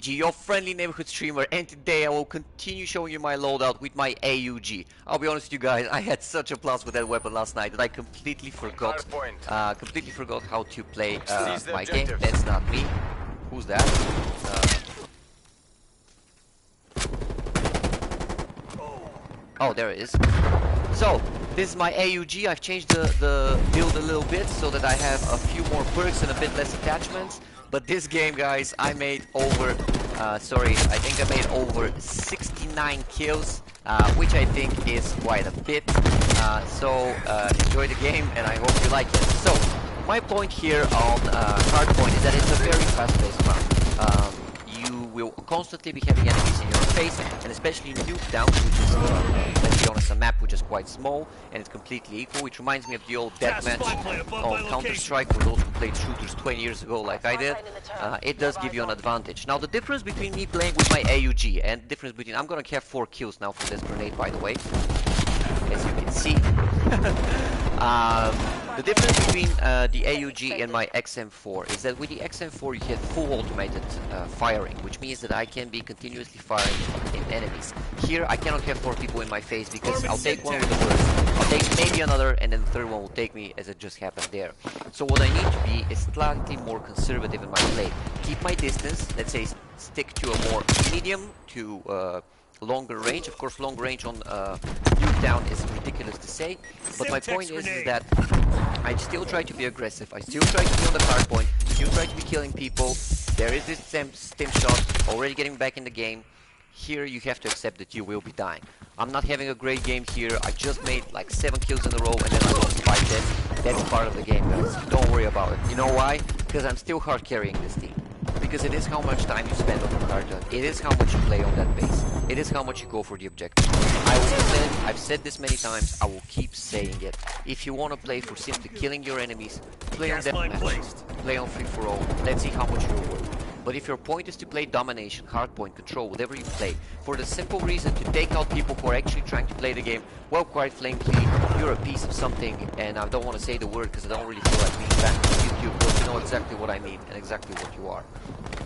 AUG, your friendly neighborhood streamer, and today I will continue showing you my loadout with my AUG. I'll be honest with you guys, I had such a blast with that weapon last night that I completely forgot how to play my game. That's not me. Who's that? Oh, there it is. So, this is my AUG. I've changed the build a little bit so that I have a few more perks and a bit less attachments. But this game, guys, I made over, I think I made over 69 kills, which I think is quite a bit. So, enjoy the game and I hope you like it. So, my point here on Hardpoint is that it's a very fast-paced map. You will constantly be having enemies in your face, and especially in Nuketown, which is, let's be honest, a map which is quite small and it's completely equal, which reminds me of the old deathmatch on Counter-Strike for those who played shooters 20 years ago like I did. It does give you an advantage. Now the difference between me playing with my AUG and the difference between, I'm gonna have 4 kills now for this grenade, by the way, as you can see. The difference between the AUG and my XM4 is that with the XM4 you get full automated firing, which means that I can be continuously firing in enemies. Here I cannot have 4 people in my face because I'll take one with the burst, I'll take maybe another, and then the third one will take me, as it just happened there. So what I need to be is slightly more conservative in my play. Keep my distance, let's say stick to a more medium to longer range. Of course, long range on Nuketown is ridiculous to say, but my point is that I still try to be aggressive. I still try to be on the hard point, still try to be killing people. There is this stim shot already getting back in the game. Here you have to accept that you will be dying. I'm not having a great game here. I just made like 7 kills in a row and then I lost 5 deaths. That's part of the game, guys. Don't worry about it. You know why? Because I'm still hard carrying this team. Because it is how much time you spend on the hard gun. It is how much you play on that base. It is how much you go for the objective. I've said this many times, I will keep saying it. If you want to play for simply killing your enemies, play on deathmatch, play on free-for-all, let's see how much you're worth. But if your point is to play domination, hardpoint, control, whatever you play, for the simple reason to take out people who are actually trying to play the game, well, quite frankly, you're a piece of something, and I don't want to say the word because I don't really feel like being banned from YouTube, but you know exactly what I mean and exactly what you are.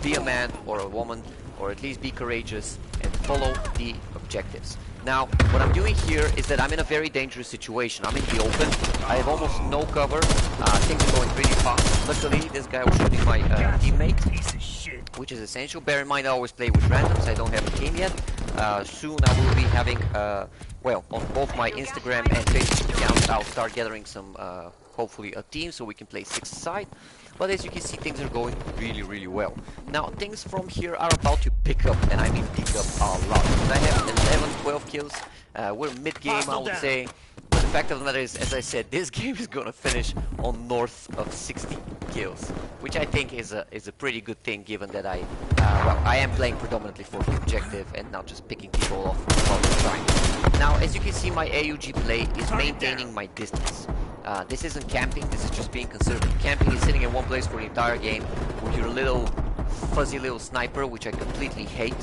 Be a man or a woman, or at least be courageous and follow the objectives. Now, what I'm doing here is that I'm in a very dangerous situation. I'm in the open. I have almost no cover. Things are going pretty fast. Luckily, this guy was shooting my teammate, which is essential. Bear in mind, I always play with randoms. I don't have a team yet. Soon I will be having, well, on both my Instagram and Facebook accounts, I'll start gathering some, hopefully a team so we can play 6-a-side. But as you can see, things are going really, really well. Now, things from here are about to pick up, and I mean pick up a lot. I have 11, 12 kills. We're mid-game, I would say. But the fact of the matter is, as I said, this game is gonna finish on north of 60 kills, which I think is a pretty good thing, given that well, I am playing predominantly for the objective and not just picking people off all the time. Now, as you can see, my AUG play is maintaining my distance. This isn't camping, this is just being conservative. Camping is sitting in one place for the entire game with your little fuzzy little sniper, which I completely hate.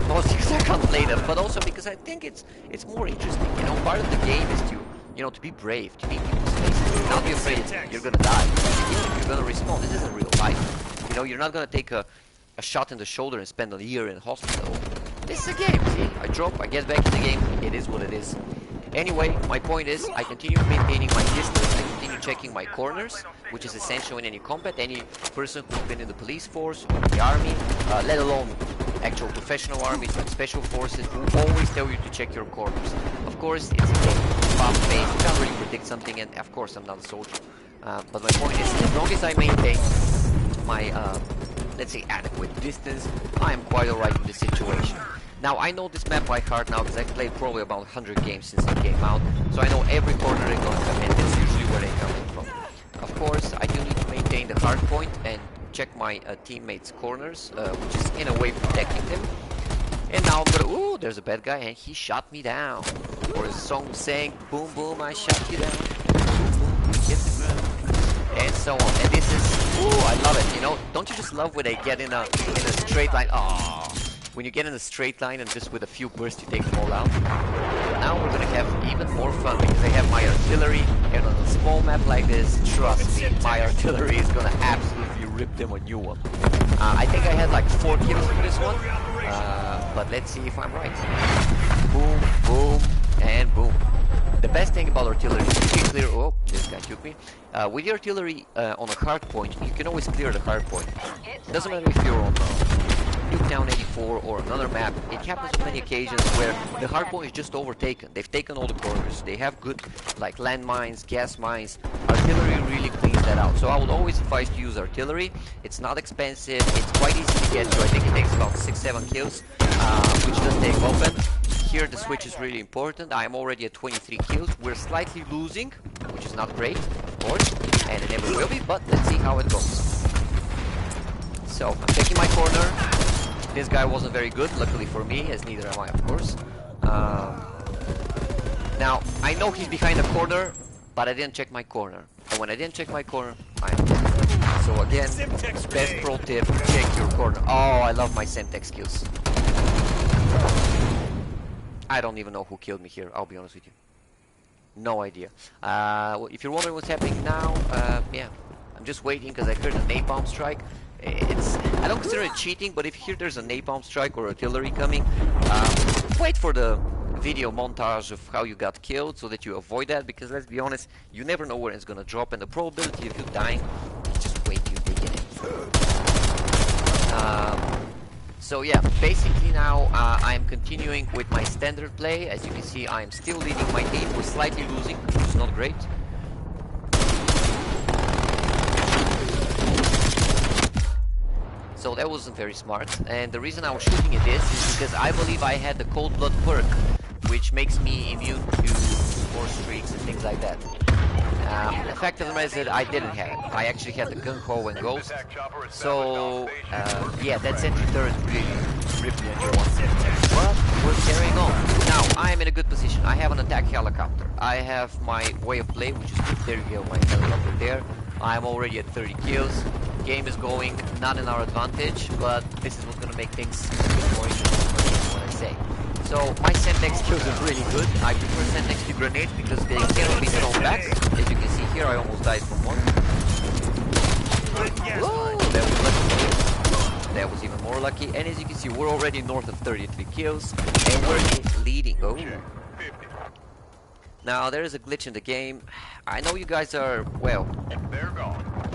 Mostly because I can't play them, but also because I think it's more interesting. You know, part of the game is to, you know, to be brave, to be in people's faces, not be afraid you're gonna die, you're gonna respawn. This isn't real life. You know, you're not gonna take a shot in the shoulder and spend a year in hospital. This is a game, see? I drop, I get back in the game, it is what it is. Anyway, my point is, I continue maintaining my distance, I continue checking my corners, which is essential in any combat. Any person who's been in the police force or the army, let alone actual professional armies like special forces, will always tell you to check your corners. Of course, it's a game, fast-paced, you can't really predict something, and of course I'm not a soldier. But my point is, as long as I maintain my, let's say, adequate distance, I am quite alright in this situation. Now, I know this map by heart now because I've played probably about 100 games since it came out, so I know every corner they're going to come in. That's usually where they're coming from. Of course, I do need to maintain the hard point and check my teammates' corners, which is in a way protecting them. And now I'm gonna, ooh, there's a bad guy and he shot me down. Or as the song was saying, boom boom, I shot you down. Boom boom, hit the ground. And so on. And this is, ooh, I love it, you know. Don't you just love when they get in a straight line? Oh. When you get in a straight line and just with a few bursts you take them all out. Now we're gonna have even more fun because I have my artillery, and on a small map like this, trust me, my artillery is gonna absolutely rip them a new one. I think I had like 4 kills for this one, but let's see if I'm right. Boom, boom, and boom. The best thing about artillery is you can clear... Oh, this guy took me. With your artillery on a hard point, you can always clear the hard point. Doesn't matter if you're on Nuketown 84 or another map. It happens on many occasions where the hard point is just overtaken. They've taken all the corners. They have good, like, landmines, gas mines. Artillery really cleans that out. So I would always advise to use artillery. It's not expensive. It's quite easy to get to. I think it takes about 6-7 kills, which does take open. Here the switch is really important. I'm already at 23 kills. We're slightly losing, which is not great, of course, and it never will be, but let's see how it goes. So, I'm taking my corner. This guy wasn't very good, luckily for me, as neither am I, of course. Now, I know he's behind the corner, but I didn't check my corner. And when I didn't check my corner, I am dead. So again, best pro tip, check your corner. Oh, I love my Semtex skills. I don't even know who killed me here, I'll be honest with you. No idea. If you're wondering what's happening now, yeah, I'm just waiting because I heard a napalm strike. I don't consider it cheating, but if you hear there's a napalm strike or artillery coming, wait for the video montage of how you got killed so that you avoid that, because let's be honest, you never know where it's gonna drop, and the probability of you dying is just way too big in it. So yeah, basically now I'm continuing with my standard play. As you can see, I am still leading my team. We're slightly losing, which is not great. So that wasn't very smart, and the reason I was shooting at this is because I believe I had the cold blood perk, which makes me immune to more streaks and things like that. The fact of the matter is that I didn't have it. I actually had the gung-ho and ghost. So yeah, that sentry turret really ripped me a new one. But we're carrying on. Now I am in a good position. I have an attack helicopter. I have my way of play, which is good. There you go, my helicopter there. I'm already at 30 kills. Game is going not in our advantage, but this is what's gonna make things more interesting, what I say. So my Semtex kills are really good. I prefer Semtex to grenades because they cannot be thrown back. As you can see here, I almost died from one. Whoa, that was lucky. That was even more lucky. And as you can see, we're already north of 33 kills, and we're leading. Oh. Now there is a glitch in the game. I know you guys are, well,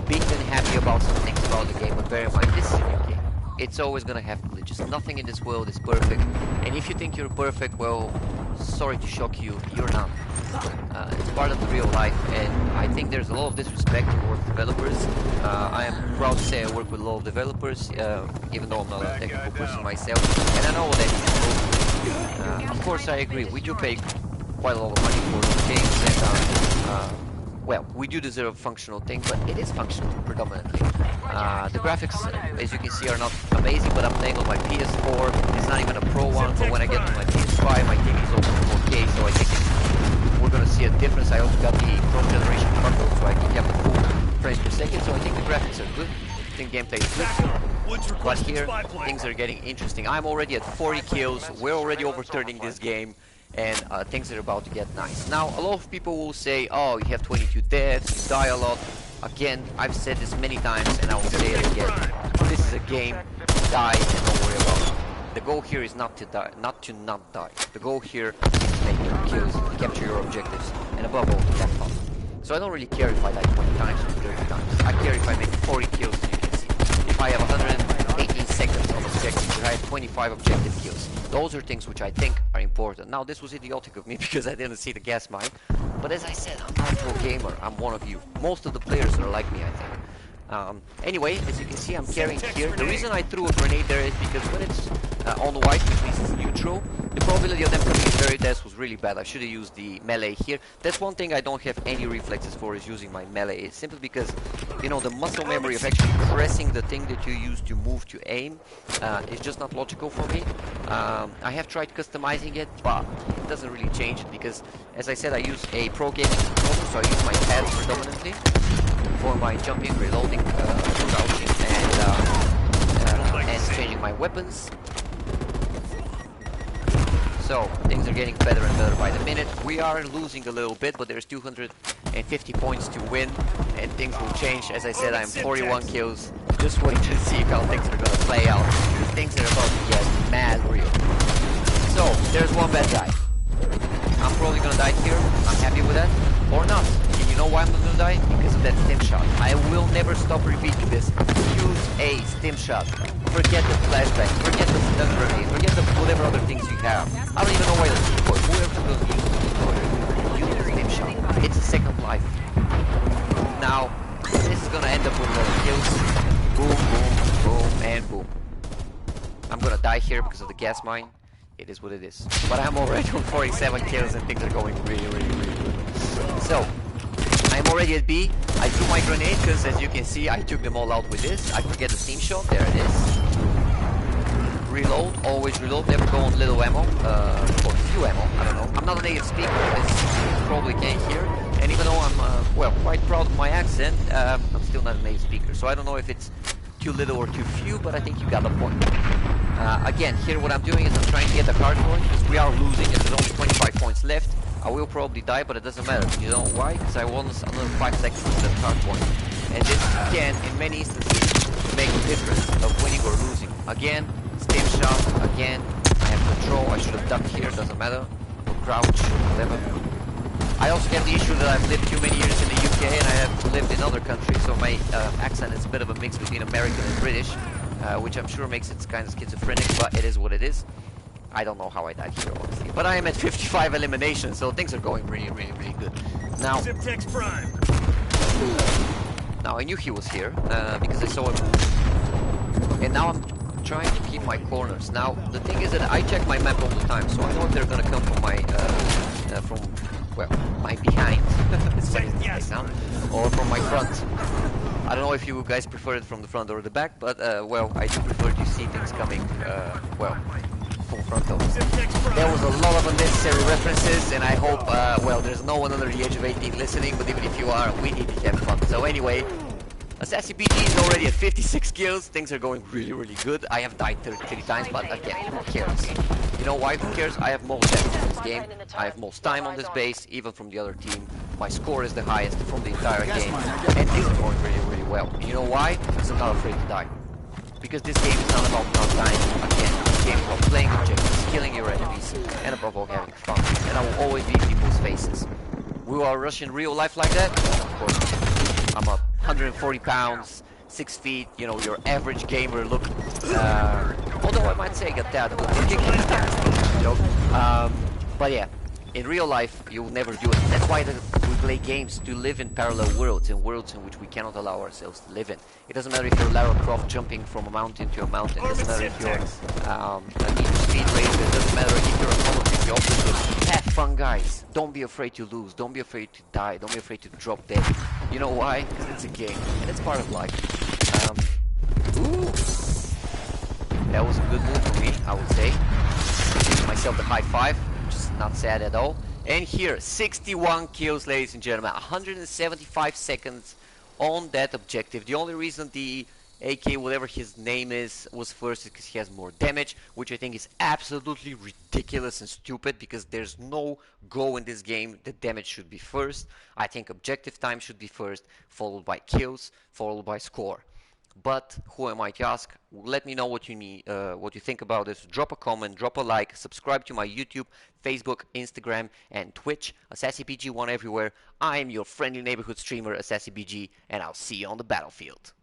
big and happy about some things about the game, but bear in mind, this is a new game. It's always gonna have glitches. Nothing in this world is perfect. And if you think you're perfect, well, sorry to shock you, you're not. It's part of the real life, and I think there's a lot of disrespect towards developers. I am proud to say I work with a lot of developers, even though I'm not a technical person myself. And I know that is. Of course, I agree. We do pay quite a lot of money for games that well, we do deserve functional things, but it is functional predominantly. The graphics, as you can see, are not amazing, but I'm playing on my PS4. It's not even a Pro one, but when I get to my PS5, my TV is over 4K, so I think we're gonna see a difference. I also got the Pro Generation bundle, so I can have the full frames per second, so I think the graphics are good. I think gameplay is good. But here, things are getting interesting. I'm already at 40 kills. We're already overturning this game. And things are about to get nice. Now, a lot of people will say, oh, you have 22 deaths, you die a lot. Again, I've said this many times, and I will say it again. This is a game, die and don't worry about it. The goal here is not to die, not die. The goal here is to make your kills, capture your objectives, and above all, to have fun. So I don't really care if I die 20 times or 30 times. I care if I make 40 kills, as you can see. If I have 118 seconds on objectives, if I have 25 objective kills. Those are things which I think are important. Now, this was idiotic of me because I didn't see the gas mine. But as I said, I'm not a pro gamer. I'm one of you. Most of the players are like me, I think. Anyway, as you can see, I'm carrying here. The reason I threw a grenade there is because when it's on white, which means it's neutral, the probability of them coming in very death was really bad. I should have used the melee here. That's one thing I don't have any reflexes for, is using my melee. It's simply because, you know, the muscle memory of actually pressing the thing that you use to move to aim is just not logical for me. I have tried customizing it, but it doesn't really change it because, as I said, I use a pro gaming controller, so I use my pads predominantly for my jumping, reloading, crouching, and changing my weapons. So things are getting better and better by the minute. We are losing a little bit, but there's 250 points to win, and things will change. As I said, I'm 41 kills. just wait to see how things are gonna play out. Things are about to get mad real. So, there's one bad guy. I'm probably gonna die here. I'm happy with that. Or not. And you know why I'm gonna die? Because of that stim shot. I will never stop repeating this. Use a stim shot. Forget the flashbang. Forget the stun grenade. Forget the whatever other things you have. I don't even know why the decoy. Whoever will use the decoy. Use the stim shot. It's a second life. Now, this is gonna end up with a lot of kills. Boom, boom, boom, and boom. I'm gonna die here because of the gas mine. It is what it is. But I'm already on 47 kills and things are going really, really, really good. So, I'm already at B. I threw my grenade because, as you can see, I took them all out with this. I forget the steam shot. There it is. Reload. Always reload. Never go on little ammo. Or few ammo. I don't know. I'm not a native speaker, as you probably can't hear. And even though I'm, well, quite proud of my accent, I'm still not a native speaker. So I don't know if it's too little or too few, but I think you got the point. Again, here what I'm doing is I'm trying to get the card point, because we are losing and there's only 25 points left. I will probably die, but it doesn't matter. You know why? Because I won another 5 seconds to the card point. And this can, in many instances, make the difference of winning or losing. Again, stim shot, again, I have control, I should have ducked here, doesn't matter. Or crouch, whatever. I also have the issue that I've lived too many years in the UK and I have lived in other countries, so my accent is a bit of a mix between American and British. Which I'm sure makes it kind of schizophrenic, but it is what it is. I don't know how I died here, honestly. But I am at 55 eliminations, so things are going really, really, really good. Now, now I knew he was here, because I saw him. And now I'm trying to keep my corners. Now, the thing is that I check my map all the time, so I know if they're gonna come from my, well, my behind, it's funny to say now, or from my front. I don't know if you guys prefer it from the front or the back, but, well, I do prefer to see things coming, well, from front of us. There was a lot of unnecessary references, and I hope, well, there's no one under the age of 18 listening, but even if you are, we need to have fun. So anyway, Assassin BG is already at 56 kills, things are going really, really good. I have died 33 times, but again, who cares? You know why, who cares? I have most deaths in this game, I have most time on this base, even from the other team. My score is the highest from the entire game, and things are going really, really well. And you know why? Because I'm not afraid to die. Because this game is not about not dying. Again, this game is about playing objectives, killing your enemies, and above all having fun. And I will always be in people's faces. Will I rush in real life like that? Of course not. I'm up 140 pounds, 6 feet, you know, your average gamer look. Although I might say I got that, joke. But yeah. In real life, you'll never do it. That's why we play games to live in parallel worlds, in worlds in which we cannot allow ourselves to live in. It doesn't matter if you're Lara Croft jumping from a mountain to a mountain. It doesn't matter if you're a Need for Speed racer. It doesn't matter if you're a Call of Duty officer. Have fun, guys. Don't be afraid to lose. Don't be afraid to die. Don't be afraid to drop dead. You know why? Because it's a game, and it's part of life. Ooh, that was a good move for me, I would say. Give myself the high five. Not sad at all. And here, 61 kills, ladies and gentlemen, 175 seconds on that objective. The only reason the AK, whatever his name is, was first is because he has more damage, which I think is absolutely ridiculous and stupid, because there's no go in this game. The damage should be first. I think objective time should be first, followed by kills, followed by score. But who am I to ask? Let me know what you need, what you think about this. Drop a comment, drop a like, subscribe to my YouTube, Facebook, Instagram, and Twitch. AssassinBG1 everywhere. I am your friendly neighborhood streamer, AssassinBG, and I'll see you on the battlefield.